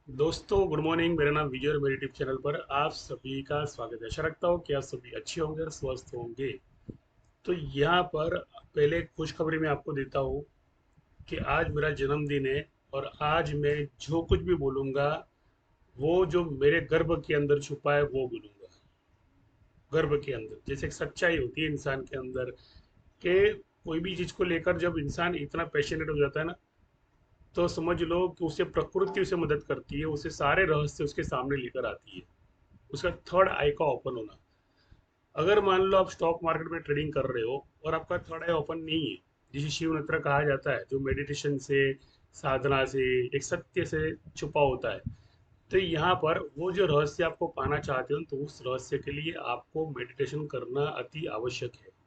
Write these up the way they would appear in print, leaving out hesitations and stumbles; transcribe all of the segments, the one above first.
दोस्तों good morning. मेरा नाम विजय और मेरे यूट्यूब चैनल पर आप सभी का स्वागत है। आशा रखता हूँ कि आप सभी अच्छे होंगे और स्वस्थ होंगे। तो यहाँ पर पहले खुशखबरी मैं आपको देता हूँ कि आज मेरा जन्मदिन है और आज मैं जो कुछ भी बोलूँगा वो जो मेरे गर्भ के अंदर छुपा है वो बोलूँगा। गर्भ के अंदर जैसे एक सच्चाई होती है इंसान के अंदर कि कोई भी चीज़ को लेकर जब इंसान इतना पैशनेट हो जाता है ना, तो समझ लो कि उसे प्रकृति उसे मदद करती है, उसे सारे रहस्य उसके सामने लेकर आती है। उसका थर्ड आई का ओपन होना। अगर मान लो आप स्टॉक मार्केट में ट्रेडिंग कर रहे हो और आपका थर्ड आई ओपन नहीं है, जिसे शिव नेत्र कहा जाता है, जो मेडिटेशन से, साधना से, एक सत्य से छुपा होता है, तो यहाँ पर वो जो रहस्य आपको पाना चाहते हो तो उस रहस्य के लिए आपको मेडिटेशन करना अति आवश्यक है।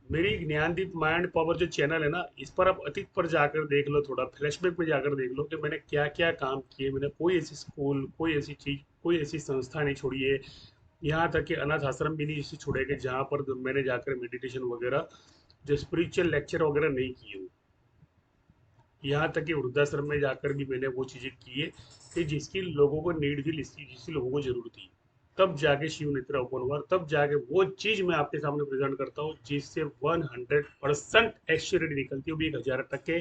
मेरी ज्ञानदीप माइंड पावर जो चैनल है ना, इस पर आप अतीत पर जाकर देख लो, थोड़ा फ्लैशबैक में जाकर देख लो कि मैंने क्या क्या काम किए। मैंने कोई ऐसी स्कूल, कोई ऐसी चीज, कोई ऐसी संस्था नहीं छोड़ी है। यहाँ तक कि अनाथ आश्रम भी नहीं इसे छोड़े कि जहाँ पर मैंने जाकर मेडिटेशन वगैरह, जो स्पिरिचुअल लेक्चर वगैरह नहीं किए हो। यहाँ तक कि वृद्धाश्रम में जाकर भी मैंने वो चीज़ें की है कि जिसकी लोगों को नीड थी, जिसकी लोगों को जरूरत थी। तब जाके शिव नेत्रा ओपन हुआ, तब जाके वो चीज मैं आपके सामने प्रेजेंट करता हूँ जिससे 100% एक्यूरेट निकलती है, वो भी 1000 टके।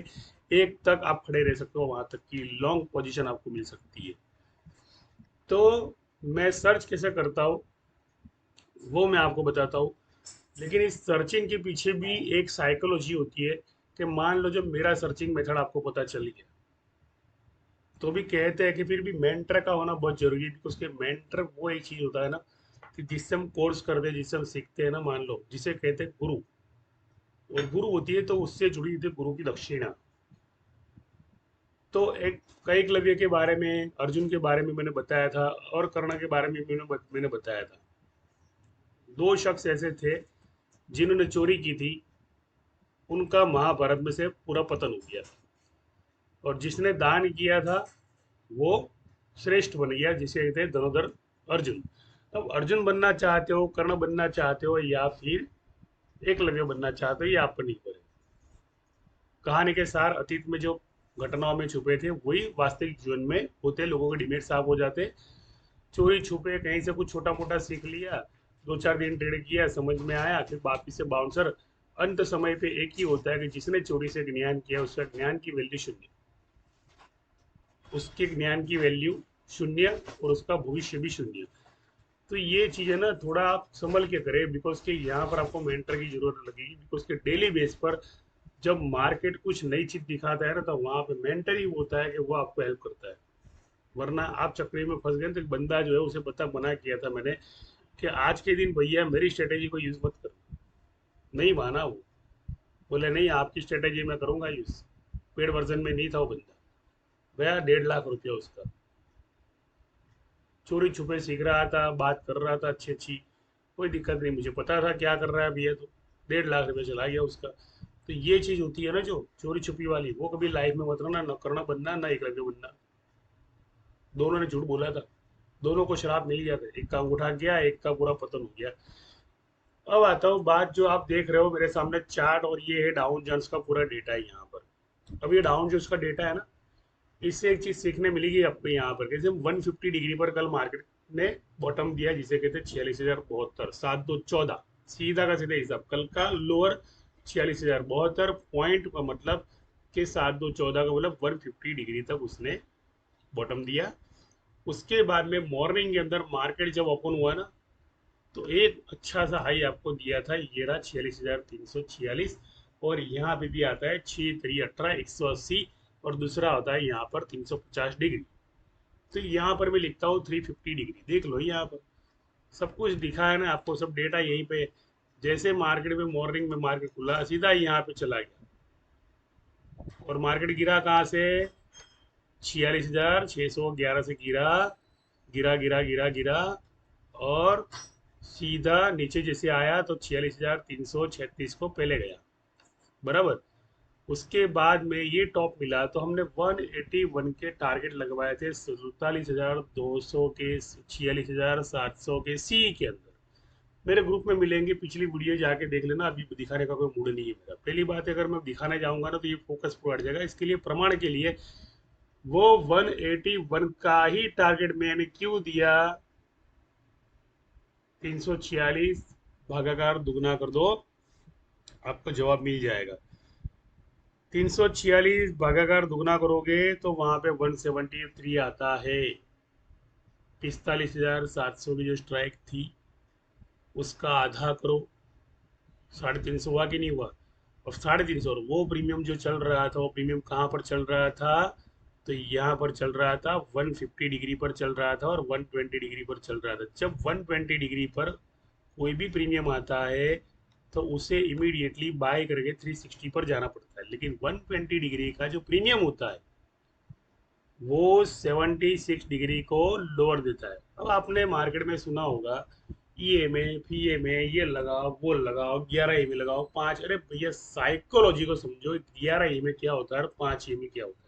एक तक आप खड़े रह सकते हो, वहां तक की लॉन्ग पोजीशन आपको मिल सकती है। तो मैं सर्च कैसे करता हूँ वो मैं आपको बताता हूँ। लेकिन इस सर्चिंग के पीछे भी एक साइकोलॉजी होती है कि मान लो जब मेरा सर्चिंग मेथड आपको पता चल गया, तो भी कहते हैं कि फिर भी मेंटर का होना बहुत जरूरी है, बिकॉज के मेंटर वो एक चीज होता है ना कि जिससे हम कोर्स करते हैं, जिससे हम सीखते हैं ना, मान लो जिसे कहते हैं गुरु। और गुरु होती है तो उससे जुड़ी होती है गुरु की दक्षिणा। तो एक एकलव्य के बारे में, अर्जुन के बारे में मैंने बताया था, और कर्ण के बारे में मैंने बताया था। दो शख्स ऐसे थे जिन्होंने चोरी की थी, उनका महाभारत में से पूरा पतन हो गया था। और जिसने दान किया था वो श्रेष्ठ बन गया, जिसे कहते हैं धनुधर अर्जुन। अब अर्जुन बनना चाहते हो, कर्ण बनना चाहते हो, या फिर एकलव्य बनना चाहते हो, ये आप पर निर्भर है। कहानी के सार अतीत में जो घटनाओं में छुपे थे वही वास्तविक जीवन में होते, लोगों के डिमेट साफ हो जाते। चोरी छुपे कहीं से कुछ छोटा मोटा सीख लिया, 2 4 दिन ट्रेड किया, समझ में आया, फिर वापिस से बाउंसर। अंत समय पे एक ही होता है कि जिसने चोरी से ज्ञान किया उसका ज्ञान की वैल्यू शून्य, उसके ज्ञान की वैल्यू शून्य, और उसका भविष्य भी शून्य। तो ये चीज़ है ना, थोड़ा आप संभल के करें, बिकॉज के यहाँ पर आपको मेंटर की जरूरत लगेगी। बिकॉज के डेली बेस पर जब मार्केट कुछ नई चीज दिखाता है ना, तो वहां पे मेंटर ही होता है कि वो आपको हेल्प करता है। वरना आप चक्री में फंस गए। तो एक बंदा जो है उसे मना किया था मैंने कि आज के दिन भैया मेरी स्ट्रेटेजी को यूज मत करो। नहीं माना वो, बोले नहीं आपकी स्ट्रेटेजी मैं करूंगा यूज। पेड वर्जन में नहीं था वो बंदा, गया 1.5 लाख रुपया उसका। चोरी छुपे सीख रहा था, बात कर रहा था अच्छी अच्छी, कोई दिक्कत नहीं, मुझे पता था क्या कर रहा है भैया। तो 1.5 लाख रुपया चला गया उसका। तो ये चीज होती है ना जो चोरी छुपी वाली, वो कभी लाइफ में मत करना, न करना बनना, ना एकलव्य बनना। दोनों ने झूठ बोला था, दोनों को शराब मिल गया था, एक का उठा गया, एक का पूरा पतन हो गया। अब आता हूँ बात, जो आप देख रहे हो मेरे सामने चार्ट, और ये है डाउन जोन्स का पूरा डेटा है यहाँ पर। अब ये डाउन जोन्स का डेटा है ना, इससे एक चीज सीखने मिलेगी आपको यहाँ पर। जैसे 150 डिग्री पर कल मार्केट ने बॉटम दिया, जिसे कहते हैं 46,072, 7 2 14, सीधा का सीधा हिसाब, कल का लोअर 46,072 पॉइंट का मतलब कि 7 2 14 का मतलब 150 डिग्री तक उसने बॉटम दिया। उसके बाद में मॉर्निंग के अंदर मार्केट जब ओपन हुआ ना, तो एक अच्छा सा हाई आपको दिया था, ये रहा 46,346। और यहाँ पे भी आता है 6 3 18 180, और दूसरा होता है यहाँ पर 350 डिग्री। तो यहाँ पर मैं लिखता हूँ 350 डिग्री, देख लो यहाँ पर सब कुछ दिखा है ना आपको, सब डेटा यहीं पे। जैसे मार्केट में मॉर्निंग में मार्केट खुला, सीधा यहाँ पे चला गया, और मार्केट गिरा कहाँ से, 46,611 से गिरा, गिरा गिरा गिरा गिरा, और सीधा नीचे जैसे आया तो 46,336 को पहले गया, बराबर। उसके बाद में ये टॉप मिला तो हमने 181 के टारगेट लगवाए थे, 47,200 के, 46,700 के सी के अंदर। मेरे ग्रुप में मिलेंगे, पिछली वीडियो जाके देख लेना, अभी दिखाने का कोई मूड नहीं है मेरा। पहली बात है, अगर मैं दिखाने जाऊंगा ना तो ये फोकस पूरा हट जाएगा। इसके लिए प्रमाण के लिए वो 181 का ही टारगेट मैंने क्यों दिया? 346 भागाकार दुगना कर दो, आपको जवाब मिल जाएगा। 346 भागाकार दुगना करोगे तो वहां पे 173 आता है। 45,700 की जो स्ट्राइक थी उसका आधा करो, 350 हुआ कि नहीं हुआ? और 350 और वो प्रीमियम जो चल रहा था, वो प्रीमियम कहाँ पर चल रहा था? तो यहाँ पर चल रहा था, 150 डिग्री पर चल रहा था और 120 डिग्री पर चल रहा था। जब 120 डिग्री पर कोई भी प्रीमियम आता है तो उसे इमीडिएटली बाय करके 360 पर जाना पड़ता है, लेकिन 120 डिग्री का जो प्रीमियम होता है वो 76 डिग्री को लोअर देता है। अब आपने मार्केट में सुना होगा, ईएमए पीएमए ये लगाओ वो लगाओ, 11 ईएमए लगाओ 5, अरे भैया साइकोलॉजी को समझो, 11 ईएमए क्या होता है और 5 ईएमए क्या होता है?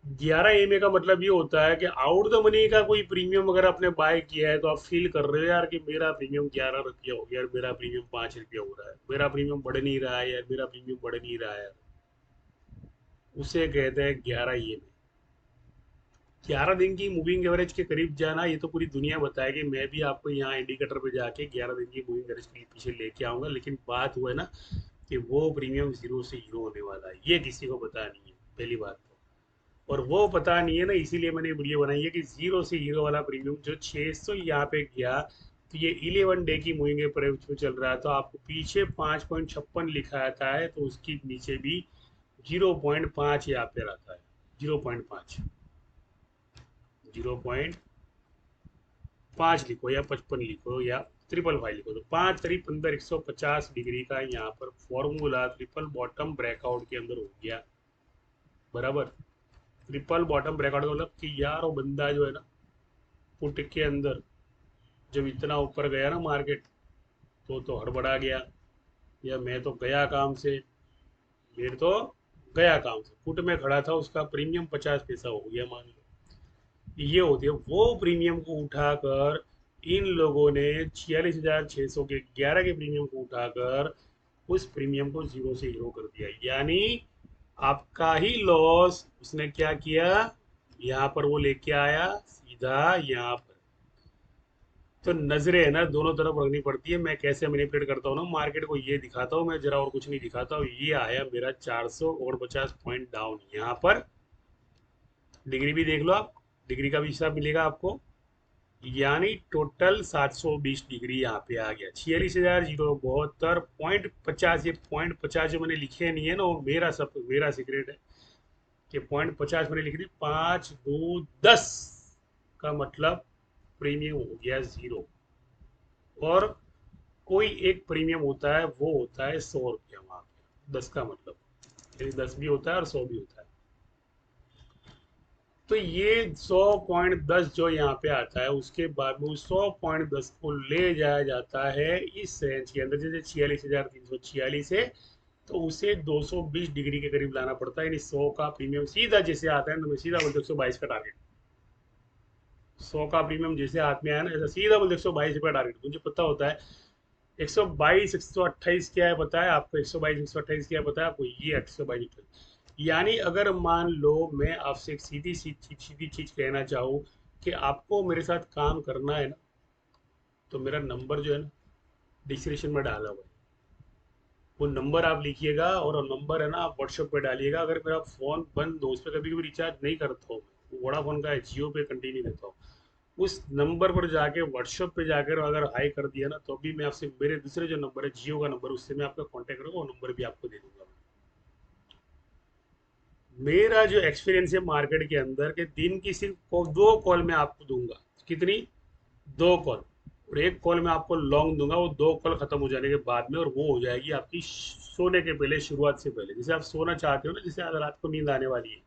11 ईएमए का मतलब ये होता है कि आउट द मनी का कोई प्रीमियम अगर आपने बाय किया है तो आप फील कर रहे हो यार कि मेरा प्रीमियम 11 रुपया हो गया, मेरा प्रीमियम 5 रुपया हो रहा है, मेरा प्रीमियम बढ़ नहीं रहा है यार, मेरा प्रीमियम बढ़ नहीं रहा है, उसे कहते हैं 11 ईएमए। 11 दिन की मूविंग एवरेज के करीब जाना, ये तो पूरी दुनिया बताएगी, मैं भी आपको यहाँ इंडिकेटर पे जाके 11 दिन की मूविंग एवरेज के पीछे लेके आऊंगा, लेकिन बात हुआ है ना कि वो प्रीमियम जीरो से हीरो होने वाला है, ये किसी को पता नहीं है पहली बात तो। और वो पता नहीं है ना, इसीलिए मैंने वीडियो बनाई है कि जीरो से हीरो वाला प्रीमियम जो 600 यहाँ पे गया, तो ये 11 डे की मूविंग एवरेज पे चल रहा है, तो आपको पीछे 5.56 लिखा आता है, तो उसके नीचे भी 0.5 यहाँ पे रहता है। 0.5, 0.5 लिखो या 55 लिखो या 555 लिखो, तो 5 3 15 150 डिग्री का यहाँ पर फॉर्मूला ट्रिपल बॉटम ब्रेकआउट के अंदर हो गया, बराबर। ट्रिपल बॉटम ब्रेकआउट का मतलब कि यार वो बंदा जो है ना, पुट के अंदर जब इतना ऊपर गया ना मार्केट, तो हड़बड़ा गया, या मैं तो गया काम से, मेरे तो गया काम से, पुट में खड़ा था, उसका प्रीमियम 50 पैसा हो गया मान लो। ये होती है वो प्रीमियम को उठाकर इन लोगों ने 46,600 के 11 के प्रीमियम को उठाकर उस प्रीमियम को जीरो से हीरो कर दिया, यानी आपका ही लॉस उसने क्या किया, यहाँ पर वो लेके आया सीधा यहाँ पर। तो नजरें है ना दोनों तरफ रखनी पड़ती है। मैं कैसे मैनिपुलेट करता हूँ ना मार्केट को, ये दिखाता हूँ मैं जरा, और कुछ नहीं दिखाता हूँ। ये आया मेरा 450 पॉइंट डाउन यहाँ पर, डिग्री भी देख लो आप, डिग्री का भी हिसाब मिलेगा आपको, यानी टोटल 720 डिग्री यहाँ पे आ गया। 46,072.50, ये 0.50 जो मैंने लिखे नहीं है ना, वो मेरा सब मेरा सीक्रेट है कि 0.50 मैंने लिख दी, 5 2 10 का मतलब प्रीमियम हो गया जीरो। और कोई एक प्रीमियम होता है, वो होता है 100 रुपया वहां पे, 10 का मतलब, यानी 10 भी होता है और 100 भी होता है। तो ये 100.10 जो यहाँ पे आता है, उसके बाद में उस 100.10 को ले जाया जाता है इस रेंज के अंदर, जैसे 46,346 है, तो उसे 220 डिग्री के करीब लाना पड़ता है, यानी 100 का प्रीमियम सीधा जैसे आता है, तो मैं सीधा बोलते 122 का टारगेट। 100 का प्रीमियम जैसे हाथ में आया ना, ऐसा सीधा बोलते 122 रुपया टारगेट। मुझे पता होता है 122 128 क्या है पता है आपको, 122 128 क्या है पता है आपको, ये 122 यानी अगर मान लो मैं आपसे एक सीधी सीधी सीधी चीज कहना चाहूँ कि आपको मेरे साथ काम करना है ना, तो मेरा नंबर जो है ना डिस्क्रिप्शन में डाला हुआ है, वो नंबर आप लिखिएगा, और नंबर है ना आप व्हाट्सएप पे डालिएगा। अगर मेरा फोन बंद हो, उस पर कभी कभी रिचार्ज नहीं करता हूँ, वोडाफोन का है, जियो पे कंटिन्यू रहता हूँ, उस नंबर पर जाके व्हाट्सएप पे जाकर अगर हाई कर दिया ना, तो भी मैं आपसे मेरे दूसरे जो नंबर है जियो का नंबर, उससे मैं आपका कांटेक्ट करूँगा, वो नंबर भी आपको दे दूंगा। मेरा जो एक्सपीरियंस है मार्केट के अंदर के, दिन की सिर्फ 2 कॉल मैं आपको दूंगा। कितनी? 2 कॉल। और एक कॉल मैं आपको लॉन्ग दूंगा, वो 2 कॉल खत्म हो जाने के बाद में, और वो हो जाएगी आपकी सोने के पहले, शुरुआत से पहले, जैसे आप सोना चाहते हो ना, जैसे अगर रात को नींद आने वाली है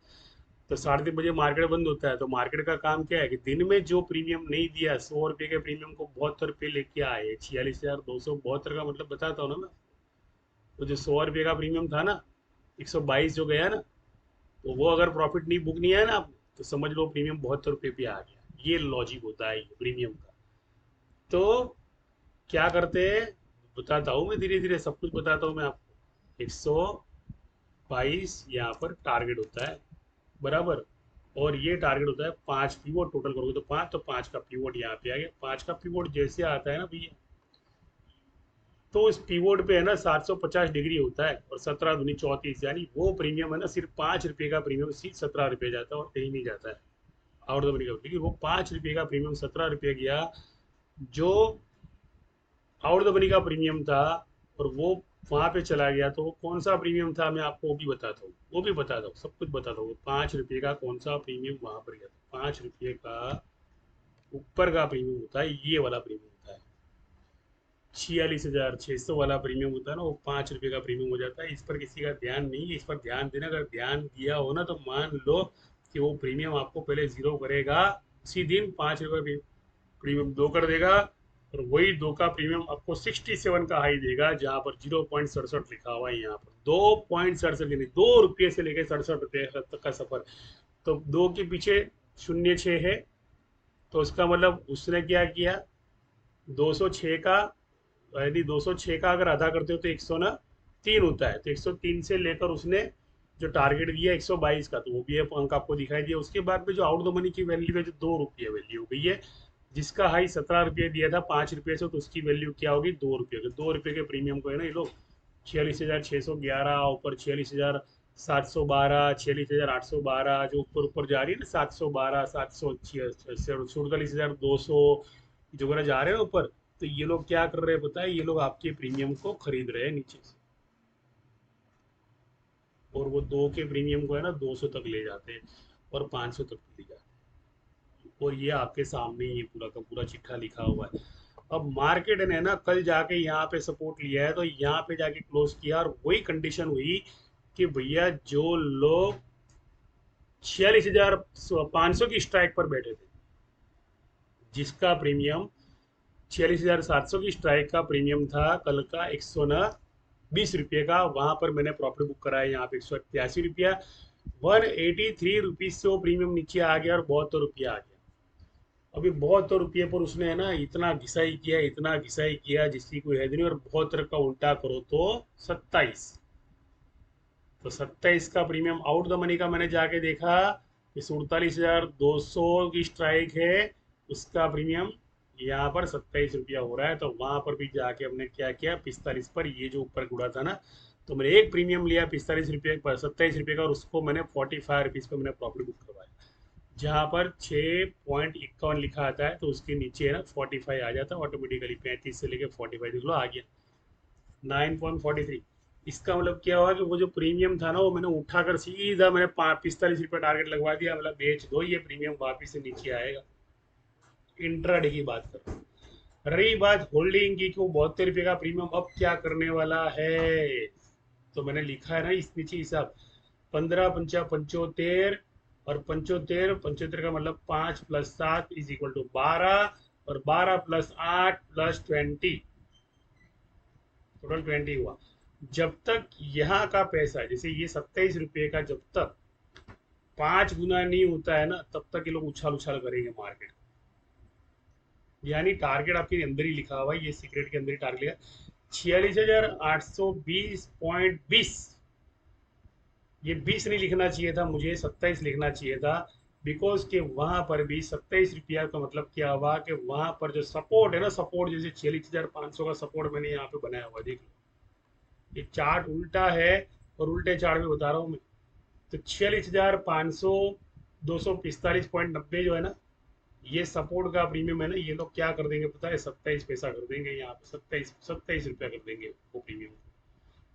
तो 3:30 बजे मार्केट बंद होता है, तो मार्केट का काम क्या है कि दिन में जो प्रीमियम नहीं दिया, 100 रुपये के प्रीमियम को 72 रुपये लेके आए, 46,272 का मतलब बताता हूँ ना मैं। तो जो 100 रुपये का प्रीमियम था ना, 122 जो गया ना, तो वो अगर प्रॉफिट नहीं बुक नहीं है ना, तो समझ लो प्रीमियम 72 रुपये पे आ गया। ये लॉजिक होता है प्रीमियम का। तो क्या करते हैं, बताता हूँ मैं, धीरे धीरे सब कुछ बताता हूँ मैं आपको। 122 यहाँ पर टारगेट होता है, बराबर। और ये टारगेट होता है 5 पीवोट, टोटल करोगे तो 5, तो 5 का पीवोट यहाँ पे आ गया। 5 का पीवोट जैसे आता है ना भैया, तो इस पीवोट पे है ना 750 डिग्री होता है, और 17 दूनी 34, यानी वो प्रीमियम है ना सिर्फ 5 रुपये का प्रीमियम सिर्फ 17 रुपये जाता है और कहीं नहीं जाता है आउट ऑफ मनी का। लेकिन वो 5 रुपये का प्रीमियम 17 रुपये गया, जो आउट द मनी का प्रीमियम था, और वो वहां पे चला गया। तो वो कौन सा प्रीमियम था मैं आपको वो भी बताता हूँ, वो भी बताता हूँ, सब कुछ बताता हूँ। 5 रुपये का कौन सा प्रीमियम वहां पर गया था, 5 रुपये का ऊपर का प्रीमियम होता है, ये वाला प्रीमियम होता है। 46,600 वाला प्रीमियम होता है ना, वो 5 रुपये का प्रीमियम हो जाता है। इस पर किसी का ध्यान नहीं है, इस पर ध्यान देना। अगर ध्यान दिया हो ना, तो मान लो कि वो प्रीमियम आपको पहले जीरो करेगा, उसी दिन 5 रुपये प्रीमियम दो कर देगा, और वही दो का प्रीमियम आपको 67 का हाई देगा, जहां पर 0.67 लिखा हुआ है। यहाँ पर 2.67 यानी 2 रुपये से लेकर 67 रुपये तक का सफर। तो दो के पीछे 0.6 है, तो उसका मतलब उसने क्या किया, 206 का, यदि 206 का अगर आधा करते हो तो 103 होता है। तो 103 से लेकर उसने जो टारगेट दिया 122 का, तो वो भी अंक आपको दिखाई दिया। उसके बाद में जो आउट द मनी की वैल्यू है, जो 2 रुपये वैल्यू हो गई है, जिसका हाई 17 रुपये दिया था 5 रुपये से, तो उसकी वैल्यू क्या होगी, 2 रुपये। 2 रुपये के प्रीमियम को है ना ये लोग 46,611, ऊपर 46,712, 46,812, जो ऊपर ऊपर जा रही है ना, 712, 47,200 जो वगैरह जा रहे हैं ऊपर। तो ये लोग क्या कर रहे हैं पता है, ये लोग आपके प्रीमियम को खरीद रहे हैं नीचे से, और वो दो के प्रीमियम को है ना 200 तक ले जाते हैं, और 500 तक ले जाते हैं। और ये आपके सामने ही पूरा का पूरा चिट्ठा लिखा हुआ है। अब मार्केट ने ना कल जाके यहाँ पे सपोर्ट लिया है, तो यहाँ पे जाके क्लोज किया, और वही कंडीशन हुई कि भैया जो लोग 46,500 की स्ट्राइक पर बैठे थे, जिसका प्रीमियम 46,700 की स्ट्राइक का प्रीमियम था कल का 120 रुपये का, वहां पर मैंने प्रॉफिट बुक कराया यहाँ पे 188 रुपया। 183 रुपीज से वो प्रीमियम नीचे आ गया और 72 रुपया आ गया। अभी 72 रुपये पर उसने है ना इतना घिसाई किया, इतना घिसाई किया जिसकी कोई हद नहीं। और 72 का उल्टा करो तो 27, तो 27 का प्रीमियम आउट द मनी का मैंने जाके देखा कि 48,200 की स्ट्राइक है, उसका प्रीमियम यहाँ पर 27 रुपया हो रहा है। तो वहां पर भी जाके हमने क्या किया, 45 पर ये जो ऊपर गुड़ा था ना, तो मैंने एक प्रीमियम लिया 45 रुपये पर, 27 रुपये का, और उसको मैंने 45 रुपीज पर मैंने प्रॉफिट बुक करवाया। जहाँ पर 6.51 लिखा आता है, तो उसके नीचे है ना 45 आ जाता है ऑटोमेटिकली। 35 से लेके 45 देख लो आ गया 9.43। इसका मतलब क्या हुआ कि वो जो प्रीमियम था ना, वो मैंने उठाकर सीधा मैंने 45 रुपये टारगेट लगवा दिया, मतलब बेच दो, ये प्रीमियम वापिस से नीचे आएगा। इंट्राडे की बात कर, रही बात होल्डिंग की कि वो 72 रुपये का प्रीमियम अब क्या करने वाला है, तो मैंने लिखा है ना इस नीचे हिसाब, 15 पंचा 75, और 75 का मतलब 5 + 7 = 12, और 12 + 8 + 20, टोटल 20 हुआ। जब तक यहाँ का पैसा, जैसे ये 27 रुपये का, जब तक 5 गुना नहीं होता है ना, तब तक ये लोग उछाल उछाल करेंगे मार्केट। यानी टारगेट आपके अंदर ही लिखा हुआ है, ये सीक्रेट के अंदर ही टारगेट लिखा, 46,820.20। ये 20 नहीं लिखना चाहिए था, मुझे 27 लिखना चाहिए था। बिकॉज के वहां पर भी 27 रुपया का मतलब क्या हुआ कि वहां पर जो सपोर्ट है ना, सपोर्ट जैसे 46,500 का सपोर्ट मैंने यहाँ पे बनाया हुआ, देख लो ये चार्ट उल्टा है, और उल्टे चार्ट में बता रहा हूँ मैं। तो 46,500, 245.90 जो है ना, ये सपोर्ट का प्रीमियम है ना, ये लोग क्या कर देंगे पता है, 27 पैसा कर देंगे यहाँ पे, 27 रुपया कर देंगे वो प्रीमियम।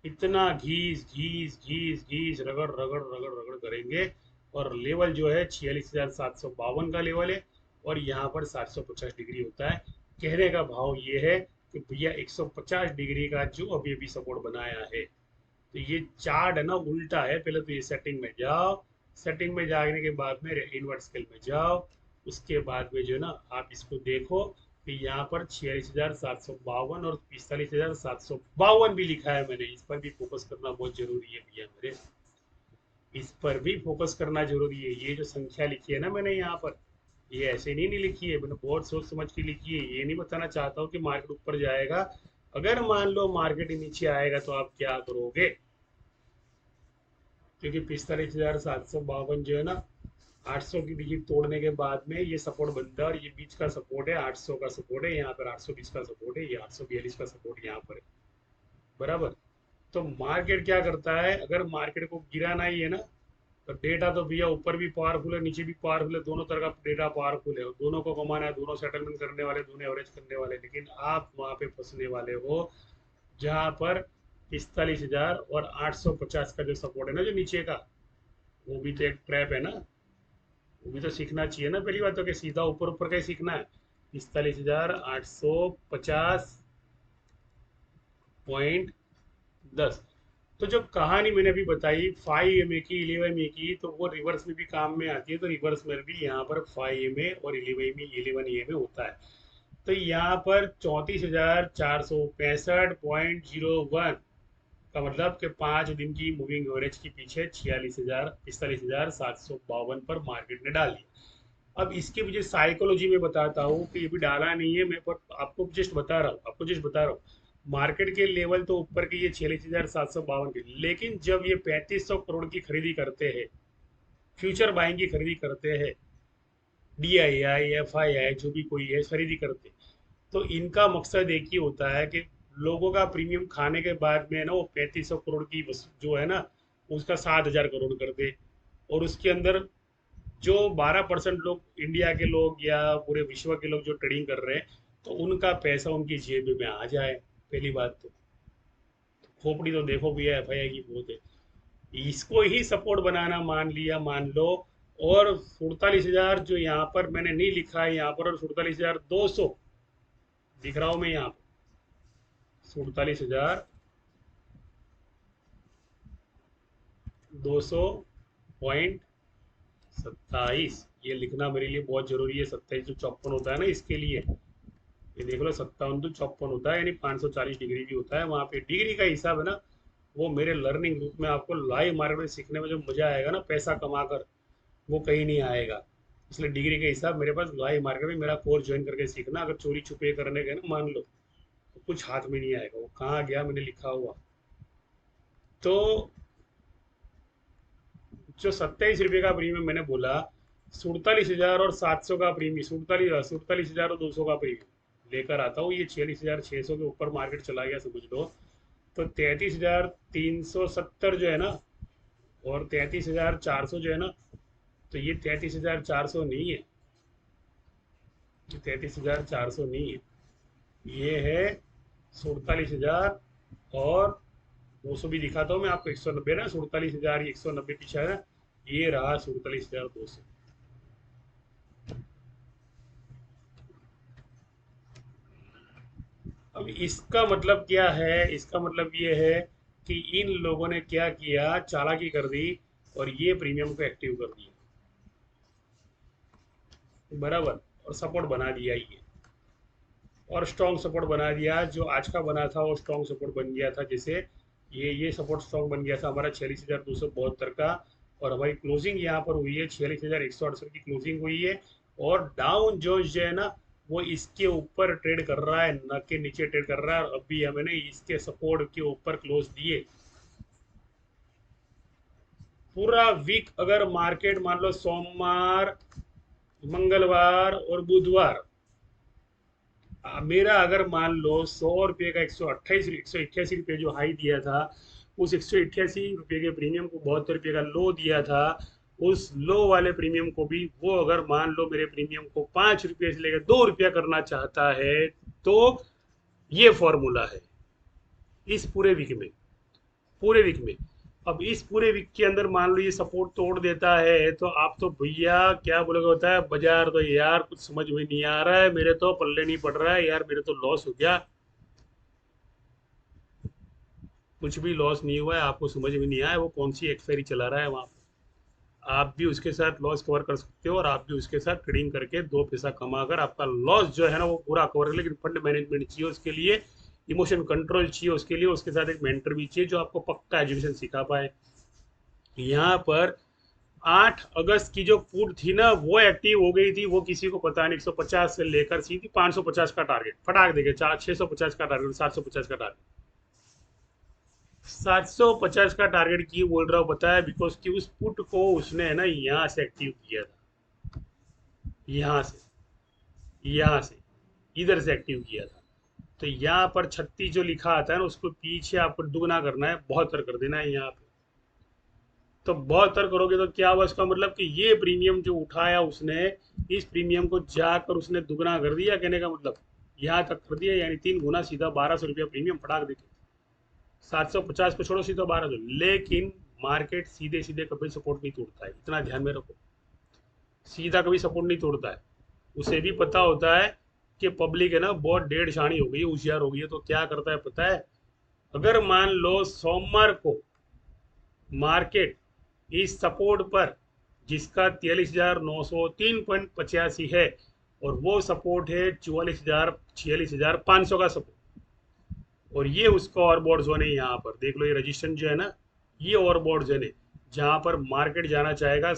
इतना घीस घीस घीस घीस रगड़ रगड़ रगड़ रगड़ करेंगे। और लेवल जो है 46,752 का लेवल है, और यहाँ पर 750 डिग्री होता है। कहने का भाव ये है कि भैया 150 डिग्री का जो अभी अभी सपोर्ट बनाया है, तो ये चार्ट है ना उल्टा है। पहले तो ये सेटिंग में जाओ, सेटिंग में जाने के बाद में इनवर्ट स्केल में जाओ, उसके बाद में जो है ना आप इसको देखो कि यहाँ पर 46,752 और 45,752 भी लिखा है मैंने। इस पर भी फोकस करना बहुत जरूरी है भैया मेरे, इस पर भी फोकस करना जरूरी है। ये जो संख्या लिखी है ना मैंने यहाँ पर, ये ऐसे नहीं लिखी है, मैंने बहुत सोच समझ के लिखी है। ये नहीं बताना चाहता हूँ कि मार्केट ऊपर जाएगा। अगर मान लो मार्केट नीचे आएगा तो आप क्या करोगे, क्योंकि 45,752 जो है ना, 800 की डिजिट तोड़ने के बाद में ये सपोर्ट बनता है, और ये बीच का सपोर्ट है, 800 का सपोर्ट है यहाँ पर, 820 का सपोर्ट है, ये 842 का सपोर्ट यहाँ पर है। बराबर। तो मार्केट क्या करता है, अगर मार्केट को गिराना ही है ना, तो डेटा तो भैया ऊपर भी पावरफुल है, नीचे भी पावरफुल है, दोनों तरह का डेटा पावरफुल है, दोनों को कमाना है, दोनों सेटलमेंट करने वाले, दोनों एवरेज करने वाले, लेकिन आप वहां पे फंसने वाले हो जहां पर 45,000 और 850 का जो सपोर्ट है ना, जो नीचे का, वो भी तो एक ट्रैप है ना। वो भी तो सीखना चाहिए ना, पहली बात तो, कि सीधा ऊपर ऊपर का ही सीखना है। 45,850.10। तो जो कहानी मैंने अभी बताई 5 MA की, 11 MA की, तो वो रिवर्स में भी काम में आती है, तो रिवर्स में भी यहाँ पर 5 MA और 11 MA होता है। तो यहाँ पर 34,465.01 का मतलब कि 5 दिन की मूविंग एवरेज के पीछे 45,752 पर मार्केट ने डाल दिया। अब इसके मुझे साइकोलॉजी में बताता हूँ कि ये भी डाला नहीं है मैं, पर आपको जस्ट बता रहा हूँ, मार्केट के लेवल तो ऊपर के ये 46,752 के, लेकिन जब ये 3500 करोड़ की खरीदी करते हैं, फ्यूचर बाइंग की खरीदी करते हैं, DII FII जो भी कोई है खरीदी करते, तो इनका मकसद एक ही होता है कि लोगों का प्रीमियम खाने के बाद में ना वो 3500 करोड़ की जो है ना, उसका 7,000 करोड़ कर दे। और उसके अंदर जो 12% लोग, इंडिया के लोग या पूरे विश्व के लोग जो ट्रेडिंग कर रहे हैं, तो उनका पैसा उनकी जेब में आ जाए। पहली बात तो खोपड़ी तो देखो भैया FII की बहुत है, इसको ही सपोर्ट बनाना मान लिया, मान लो। और 47,000 जो यहाँ पर मैंने नहीं लिखा है यहाँ पर, और 47,200 दिख रहा हूँ मैं यहाँ पर, 47,200.27, ये लिखना मेरे लिए बहुत जरूरी है। 2754 होता है ना इसके लिए, ये देख लो, 57 तो 54 होता है, यानी 540 डिग्री भी होता है। वहाँ पे डिग्री का हिसाब है ना, वो मेरे लर्निंग ग्रुप में आपको लाइव मार्केट में सीखने में जो मजा आएगा ना, पैसा कमा कर, वो कहीं नहीं आएगा। इसलिए डिग्री का हिसाब मेरे पास लाइव मार्केट में, मेरा कोर्स ज्वाइन करके सीखना। अगर चोरी छुपे करने गए ना, मान लो, तो कुछ हाथ में नहीं आएगा, वो कहाँ गया मैंने लिखा हुआ। तो जो 27 रुपये का प्रीमियम मैंने बोला, 47,700 का प्रीमियम, 47,200 का प्रीमियम लेकर आता हूँ, ये 46,600 के ऊपर मार्केट चला गया समझ लो, तो 33,370 जो है ना, और 33,400 जो है ना, तो ये 33,400 नहीं है, ये 33,400 नहीं है, ये है 47,000 और 200 भी दिखाता हूँ मैं आपको, 190 ना, 47,000, 190 पीछे है ना, ये रहा 47,200। अब इसका मतलब क्या है, इसका मतलब ये है कि इन लोगों ने क्या किया, चालाकी कर दी, और ये प्रीमियम को एक्टिव कर दिया। बराबर। और सपोर्ट बना दिया ये, और स्ट्रॉन्ग सपोर्ट बना दिया, जो आज का बना था वो स्ट्रॉन्ग सपोर्ट बन गया था। जैसे ये सपोर्ट स्ट्रॉन्ग बन गया था हमारा 46,272 का, और हमारी क्लोजिंग यहाँ पर हुई है 46,168 की क्लोजिंग हुई है। और डाउन जोन्स जो है ना, वो इसके ऊपर ट्रेड कर रहा है, न के नीचे ट्रेड कर रहा है, और अभी हमें ना इसके सपोर्ट के ऊपर क्लोज दिए। पूरा वीक अगर मार्केट मान लो सोमवार, मंगलवार और बुधवार, मेरा अगर मान लो 100 रुपये का 128 188 रुपये जो हाई दिया था, उस 188 रुपये के प्रीमियम को 72 रुपये का लो दिया था, उस लो वाले प्रीमियम को भी वो अगर मान लो मेरे प्रीमियम को 5 रुपये से लेकर 2 रुपया करना चाहता है, तो ये फॉर्मूला है इस पूरे वीक में। अब इस पूरे वीक के अंदर मान लो ये सपोर्ट तोड़ देता है, तो आप तो भैया क्या बोलोगे, होता है बाजार तो यार कुछ समझ में नहीं आ रहा है, मेरे तो पल्ले नहीं पड़ रहा है यार, मेरे तो लॉस हो गया। कुछ भी लॉस नहीं हुआ है, आपको समझ में नहीं आया वो कौन सी एक्सपायरी चला रहा है वहां पे। आप भी उसके साथ लॉस कवर कर सकते हो, और आप भी उसके साथ ट्रेडिंग करके 2 पैसा कमाकर आपका लॉस जो है ना वो पूरा कवर कर। लेकिन फंड मैनेजमेंट चाहिए उसके लिए, इमोशन कंट्रोल चाहिए उसके लिए, उसके साथ एक मेंटर भी चाहिए जो आपको पक्का एजुकेशन सिखा पाए। यहाँ पर 8 अगस्त की जो पुट थी ना, वो एक्टिव हो गई थी, वो किसी को पता नहीं, 150 से लेकर सीधी 550 का टारगेट फटाक देके, 650 का टारगेट, 750 का टारगेट। 750 का टारगेट क्यों बोल रहा हूँ पता है? बिकॉज कि उस पुट को उसने है ना यहाँ से एक्टिव किया था, यहाँ से, यहाँ से, इधर से एक्टिव किया था। तो यहाँ पर 36 जो लिखा आता है ना, उसको पीछे आपको दुगना करना है, 72 कर देना है यहाँ पे। तो 72 करोगे तो क्या हुआ? इसका मतलब कि ये प्रीमियम जो उठाया उसने, इस प्रीमियम को जाकर उसने दुगना कर दिया, कहने का मतलब यहाँ तक कर दिया, यानी 3 गुना, सीधा 1200 रुपया प्रीमियम पटाक देके। 750 पे छोड़ो, सीधा 1200। लेकिन मार्केट सीधे सीधे कभी सपोर्ट नहीं तोड़ता है, इतना ध्यान में रखो। सीधा कभी सपोर्ट नहीं तोड़ता है। उसे भी पता होता है कि पब्लिक है ना बहुत डेढ़ शानी हो गई है, होशियार हो गई है, तो क्या करता है पता है? अगर मान लो सोमवार को मार्केट इस सपोर्ट पर, जिसका 43,903.85 है, और वो सपोर्ट है 46,500 का सपोर्ट, और ये उसका ओवरबॉट जोन है। यहाँ पर देख लो, ये रजिस्ट्रेशन जो है ना, ये ओवरबॉट जोन है, जहाँ पर मार्केट जाना चाहेगा,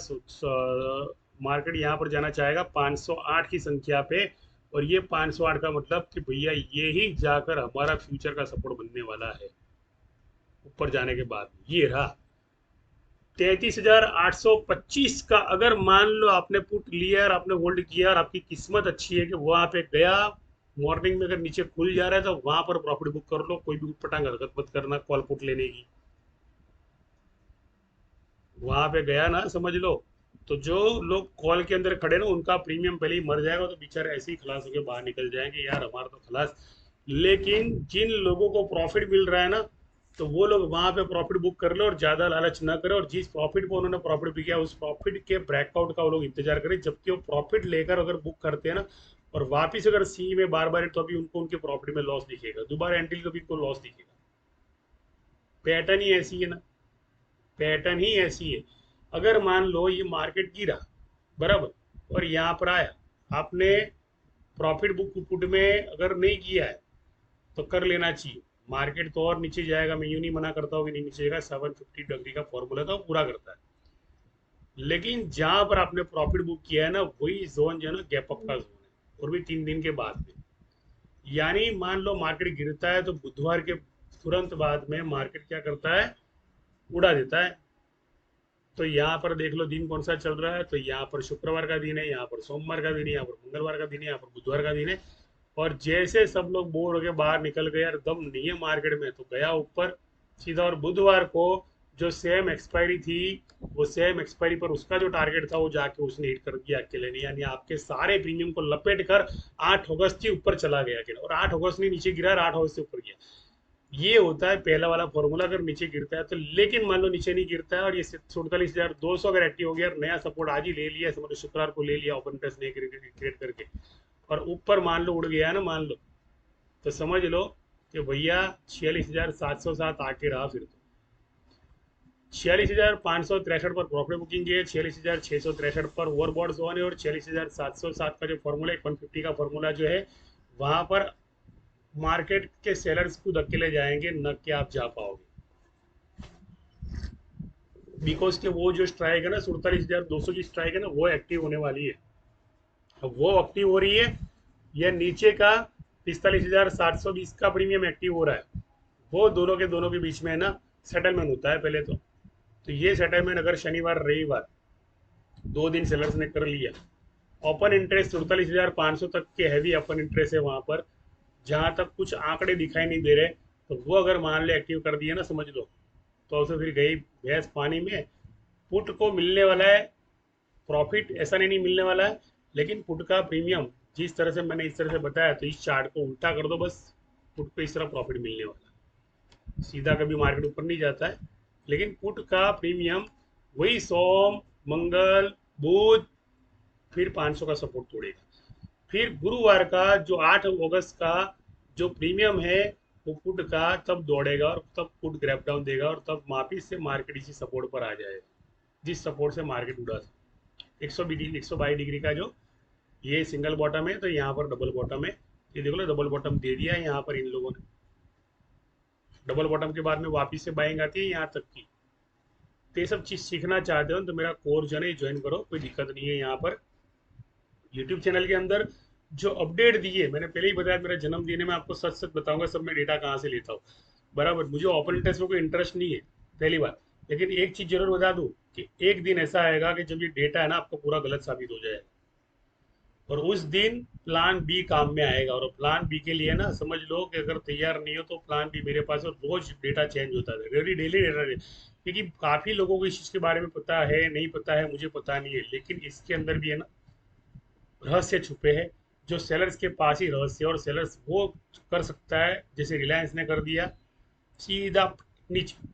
मार्केट यहाँ पर जाना चाहेगा 508 की संख्या पे। और ये 508 का मतलब कि भैया ये ही जाकर हमारा फ्यूचर का सपोर्ट बनने वाला है। ऊपर जाने के बाद ये रहा 33,825 का। अगर मान लो आपने पुट लिया और आपने होल्ड किया और आपकी किस्मत अच्छी है कि वहां पे गया, मॉर्निंग में अगर नीचे खुल जा रहा है तो वहां पर प्रॉफिट बुक कर लो, कोई भी उटपटांग हरकत मत करना कॉल पुट लेने की। वहां पे गया ना, समझ लो, तो जो लोग कॉल के अंदर खड़े ना, उनका प्रीमियम पहले ही मर जाएगा, तो बेचारे ऐसे ही खलास होकर बाहर निकल जाएंगे, यार हमारा तो खलास। लेकिन जिन लोगों को प्रॉफिट मिल रहा है ना, तो वो लोग वहां पे प्रॉफिट बुक कर लो और ज्यादा लालच ना करें, और जिस प्रॉफिट को उन्होंने प्रॉफिट भी किया, उस प्रॉफिट के ब्रेकआउट का वो लोग इंतजार करें। जबकि वो प्रॉफिट लेकर अगर बुक करते हैं ना, और वापिस अगर सी में बार बार, तो अभी उनको उनके प्रॉफिट में लॉस दिखेगा, दोबारा एंट्री कभी उनको लॉस दिखेगा। पैटर्न ही ऐसी है ना, पैटर्न ही ऐसी है। अगर मान लो ये मार्केट गिरा, बराबर, और यहाँ पर आया, आपने प्रॉफिट बुक पुट में अगर नहीं किया है तो कर लेना चाहिए। मार्केट तो और नीचे जाएगा, मैं यूं नहीं मना करता हूँ कि नहीं नीचे जाएगा, 750 डिग्री का फॉर्मूला था, वो पूरा करता है। लेकिन जहां पर आपने प्रॉफिट बुक किया है ना, वही जोन जो है ना, गैप अप का जोन है, और भी 3 दिन के बाद में। यानी मान लो मार्केट गिरता है तो बुधवार के तुरंत बाद में मार्केट क्या करता है? उड़ा देता है। तो यहाँ पर देख लो दिन कौन सा चल रहा है, तो यहाँ पर शुक्रवार का दिन है, यहाँ पर सोमवार का दिन है, यहाँ पर मंगलवार का दिन है, यहाँ पर बुधवार का दिन है। और जैसे सब लोग बोर होके बाहर निकल गए, यार दम नहीं है मार्केट में, तो गया ऊपर सीधा। और बुधवार को जो सेम एक्सपायरी थी, वो सेम एक्सपायरी पर उसका जो टारगेट था, वो जाके उसने हिट कर दिया अकेले ने, यानी आपके सारे प्रीमियम को लपेट कर 8 अगस्त ही ऊपर चला गया अकेले। और 8 अगस्त नहीं नीचे गिरा, 8 अगस्त से ऊपर गया। ये होता है पहला वाला फॉर्मूला, अगर नीचे गिरता है तो। लेकिन मान लो नीचे नहीं गिरता है और ये 47,200 अगर एक्टिव हो गया, नया सपोर्ट आज ही ले लिया, समझ लो शुक्रवार को ले लिया ओपन इंटरेस्ट नहीं क्रिएट करके, और ऊपर मान लो उड़ गया ना, मान लो, तो समझ लो कि भैया 46,707 आके रहा फिर तो। 46,563 पर प्रॉफिट बुकिंग है, 46,663 पर ओवरबॉट जोन है, और 46,707 का जो फॉर्मूला है, 150 का फॉर्मूला जो है, वहां पर मार्केट के सेलर्स खुद अकेले जाएंगे, न कि आप जा पाओगे। बिकॉज के वो जो स्ट्राइक है ना, 47,200 की स्ट्राइक है ना, वो एक्टिव होने वाली है। अब वो एक्टिव हो रही है, या नीचे का 45,720 का प्रीमियम एक्टिव हो रहा है, वो दोनों के दोनों के बीच में है ना सेटलमेंट होता है पहले तो ये सेटलमेंट अगर शनिवार रविवार 2 दिन सेलर्स ने कर लिया, ओपन इंटरेस्ट 47,500 तक के हैवी ओपन इंटरेस्ट है वहां पर, जहां तक कुछ आंकड़े दिखाई नहीं दे रहे, तो वो अगर मान ले एक्टिव कर दिया ना, समझ लो, तो उसे फिर गई भैंस पानी में। पुट को मिलने वाला है प्रॉफिट, ऐसा नहीं मिलने वाला है, लेकिन पुट का प्रीमियम जिस तरह से मैंने इस तरह से बताया, तो इस चार्ट को उल्टा कर दो बस, पुट को इस तरह प्रॉफिट मिलने वाला है। सीधा कभी मार्केट ऊपर नहीं जाता है, लेकिन पुट का प्रीमियम वही सोम, मंगल, बुध, फिर 500 का सपोर्ट तोड़ेगा। फिर गुरुवार का जो 8 अगस्त का जो प्रीमियम है, वो पुट का तब दौड़ेगा, और तब पुट ग्रैप डाउन देगा, और तब वापिस से मार्केट इसी सपोर्ट पर आ जाएगा, जिस सपोर्ट से मार्केट उड़ा था। 122 डिग्री का जो ये सिंगल बॉटम है, तो यहाँ पर डबल बॉटम है। ये देखो लो, डबल बॉटम दे दिया है यहाँ पर इन लोगों ने। डबल बॉटम के बाद में वापिस से बाइंग आती है यहाँ तक की। तो ये सब चीज़ सीखना चाहते हो तो मेरा कोर्स जो है ज्वाइन करो, कोई दिक्कत नहीं है। यहाँ पर यूट्यूब चैनल के अंदर जो अपडेट दिए, मैंने पहले ही बताया, मेरा जन्मदिन है, मैं आपको सच सच बताऊंगा सब मैं डेटा कहाँ से लेता हूँ। बराबर, मुझे ओपन इंटरेस्ट में कोई इंटरेस्ट नहीं है, पहली बात। लेकिन एक चीज जरूर बता दूं कि एक दिन ऐसा आएगा कि जब ये डेटा है ना आपका पूरा गलत साबित हो जाएगा, और उस दिन प्लान बी काम में आएगा। और प्लान बी के लिए ना समझ लो कि अगर तैयार नहीं हो तो प्लान बी मेरे पास है, रोज डेटा चेंज होता है, डेली डेली डेटा। क्योंकि काफी लोगों को इस चीज के बारे में पता है, नहीं पता है, मुझे पता नहीं है, लेकिन इसके अंदर भी है ना रहस्य छुपे हैं, जो सेलर्स के पास ही रहस्य है। और सेलर्स वो कर सकता है जैसे रिलायंस ने कर दिया, सीधा नीचे,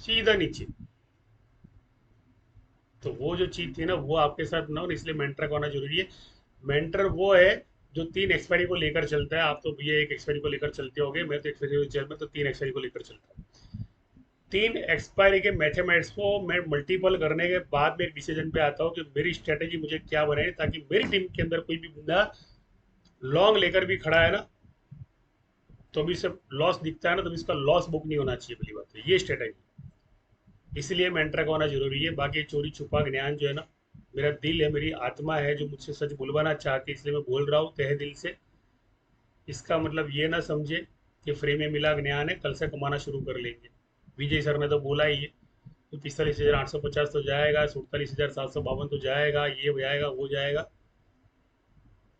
सीधा नीचे। तो वो जो चीज थी ना वो आपके साथ ना हो, इसलिए मेंटर का होना जरूरी है। मेंटर वो है जो तीन एक्सपायरी को लेकर चलता है। आप तो भैया एक एक्सपायरी को लेकर चलते होगे, मैं तो एक्सपायरी जेल में तो तीन एक्सपायरी को लेकर चलता हूँ। तीन एक्सपायरी के मैथमेटिक्स को मैं मल्टीपल करने के बाद में एक डिसीजन पे आता हूँ कि मेरी स्ट्रेटेजी मुझे क्या बनाए, ताकि मेरी टीम के अंदर कोई भी बंदा लॉन्ग लेकर भी खड़ा है ना, तो भी सब लॉस दिखता है ना, तो भी इसका लॉस बुक नहीं होना चाहिए, पहली बात है ये स्ट्रेटेजी। इसलिए मेंटर का होना जरूरी है। बाकी चोरी छुपा ज्ञान जो है ना, मेरा दिल है, मेरी आत्मा है जो मुझसे सच बुलवाना चाहती है, इसलिए मैं बोल रहा हूँ तहे दिल से। इसका मतलब ये ना समझे कि फ्री में मिला ज्ञान है, कल से कमाना शुरू कर लेंगे। विजय सर ने तो बोला ही है तो 45,850 तो जाएगा, 47,752 तो जाएगा, ये हो जाएगा, वो जाएगा।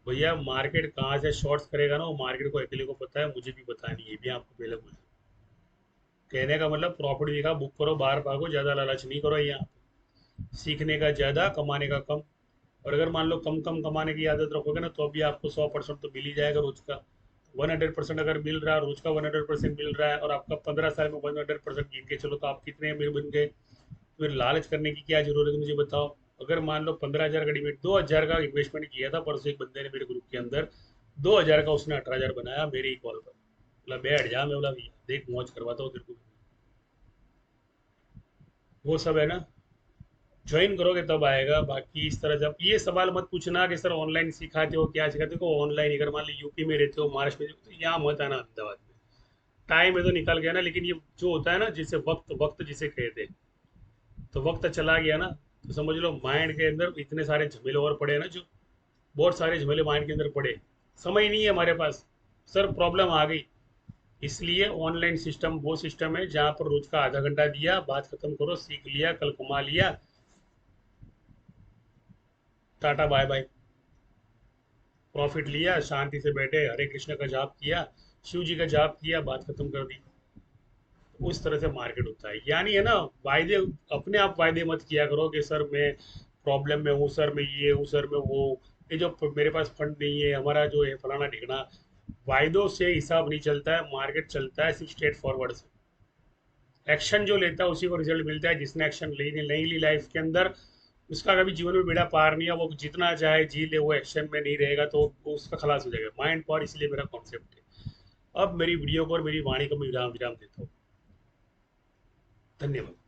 भैया मार्केट कहाँ से शॉर्ट्स करेगा ना, वो मार्केट को अकेले को पता है, मुझे भी पता नहीं, ये भी आपको पहले बोल। कहने का मतलब प्रॉफिट दिखा, बुक करो, बाहर भागो, ज्यादा लालच नहीं करो यहाँ। सीखने का ज्यादा, कमाने का कम। और अगर मान लो कम कम कमाने की आदत रखोगे ना, तो अभी आपको 100% तो मिल ही जाएगा रोज का। 100% अगर मिल रहा है, रोज का 100% मिल रहा है, और आपका 15 साल में 100% गिन के चलो, तो आप कितने अमीर बन गए। फिर लालच करने की क्या जरूरत है मुझे बताओ। अगर मान लो 15,000 का डिमेट, 2,000 का इन्वेस्टमेंट किया था परसों एक बंदे ने मेरे ग्रुप के अंदर, 2,000 का उसने 18,000 बनाया मेरी ही कॉल पर। बोला बैठ जा, मैं बोला भैया देख मौज करवाता हूँ तेरे को। वो सब है ना, ज्वाइन करोगे तब आएगा। बाकी इस तरह जब ये सवाल मत पूछना कि सर ऑनलाइन सिखाते हो क्या सिखाते हो, ऑनलाइन अगर मान लो यूपी में रहते हो, महाराष्ट्र में रहते हो, तो यहाँ मत आना अहमदाबाद में। टाइम है तो निकल गया ना, लेकिन ये जो होता है ना जिसे वक्त वक्त जिसे कहते हैं, तो वक्त चला गया ना, तो समझ लो माइंड के अंदर इतने सारे झमेले और पड़े हैं ना, जो बहुत सारे झमेले माइंड के अंदर पड़े, समय नहीं है हमारे पास, सर प्रॉब्लम आ गई। इसलिए ऑनलाइन सिस्टम वो सिस्टम है जहाँ पर रोज का आधा घंटा दिया, बात खत्म करो, सीख लिया, कल कमा लिया, टाटा बाय बाय। प्रॉफिट लिया, शांति से बैठे, हरे कृष्ण का जाप किया, शिव जी का जाप किया, बात खत्म कर दी। उस तरह से मार्केट होता है। यानी है ना, वायदे, अपने आप वायदे मत किया करो कि सर मैं प्रॉब्लम में हूँ, सर मैं ये हूँ, सर मैं वो हूँ, ये जो मेरे पास फंड नहीं है, हमारा जो है फलाना ढिकना। वायदों से हिसाब नहीं चलता है, मार्केट चलता है सिर्फ स्ट्रेट फॉरवर्ड से। एक्शन जो लेता है उसी को रिजल्ट मिलता है। जिसने एक्शन नहीं ली लाइफ के अंदर, उसका कभी जीवन में बेड़ा पार नहीं है। वो जितना चाहे जी ले, वो एक्शन में नहीं रहेगा तो वो उसका खलास हो जाएगा माइंड पावर। इसलिए मेरा कॉन्सेप्ट है। अब मेरी वीडियो को और मेरी वाणी को मैं विराम विराम देता हूँ। धन्यवाद।